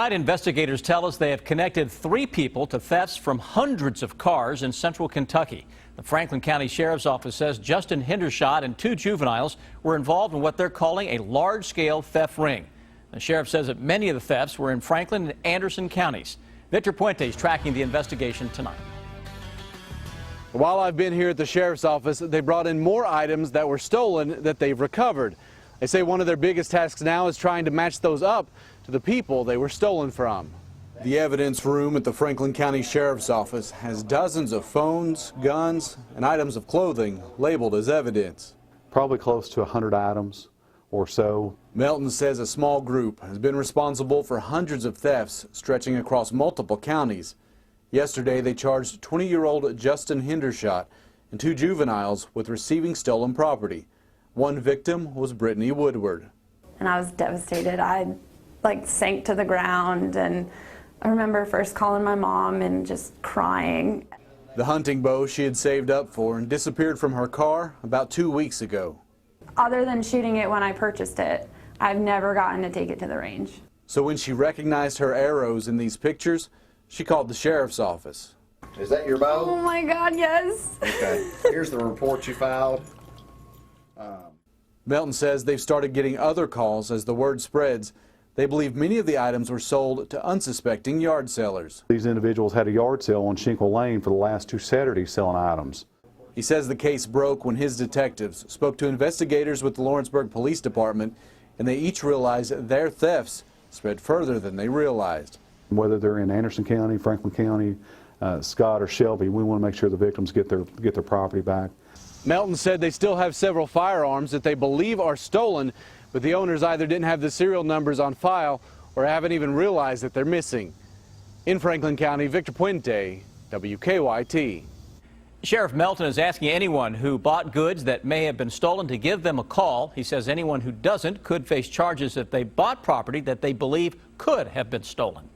Tonight, investigators tell us they have connected 3 people to thefts from hundreds of cars in central Kentucky. The Franklin County Sheriff's Office says Justin Hendershot and 2 juveniles were involved in what they're calling a large-scale theft ring. The sheriff says that many of the thefts were in Franklin and Anderson counties. Victor Puente is tracking the investigation tonight. While I've been here at the sheriff's office, they brought in more items that were stolen that they've recovered. They say one of their biggest tasks now is trying to match those up to the people they were stolen from. The evidence room at the Franklin County Sheriff's Office has dozens of phones, guns, and items of clothing labeled as evidence. Probably close to 100 items or so. Melton says a small group has been responsible for hundreds of thefts stretching across multiple counties. Yesterday, they charged 20-year-old Justin Hendershot and 2 juveniles with receiving stolen property. One victim was Brittany Woodward. And I was devastated. I sank to the ground, and I remember first calling my mom and just crying. The hunting bow she had saved up for and disappeared from her car about 2 weeks ago. Other than shooting it when I purchased it, I've never gotten to take it to the range. So when she recognized her arrows in these pictures, she called the sheriff's office. Is that your bow? Oh my God, yes. Okay, here's the report you filed. Melton says they've started getting other calls as the word spreads. They believe many of the items were sold to unsuspecting yard sellers. These individuals had a yard sale on Shinkle Lane for the last 2 Saturdays selling items. He says the case broke when his detectives spoke to investigators with the Lawrenceburg Police Department, and they each realized their thefts spread further than they realized. Whether they're in Anderson County, Franklin County, Scott, or Shelby, we want to make sure the victims get their property back. Melton said they still have several firearms that they believe are stolen, but the owners either didn't have the serial numbers on file or haven't even realized that they're missing. In Franklin County, Victor Puente, WKYT. Sheriff Melton is asking anyone who bought goods that may have been stolen to give them a call. He says anyone who doesn't could face charges if they bought property that they believe could have been stolen.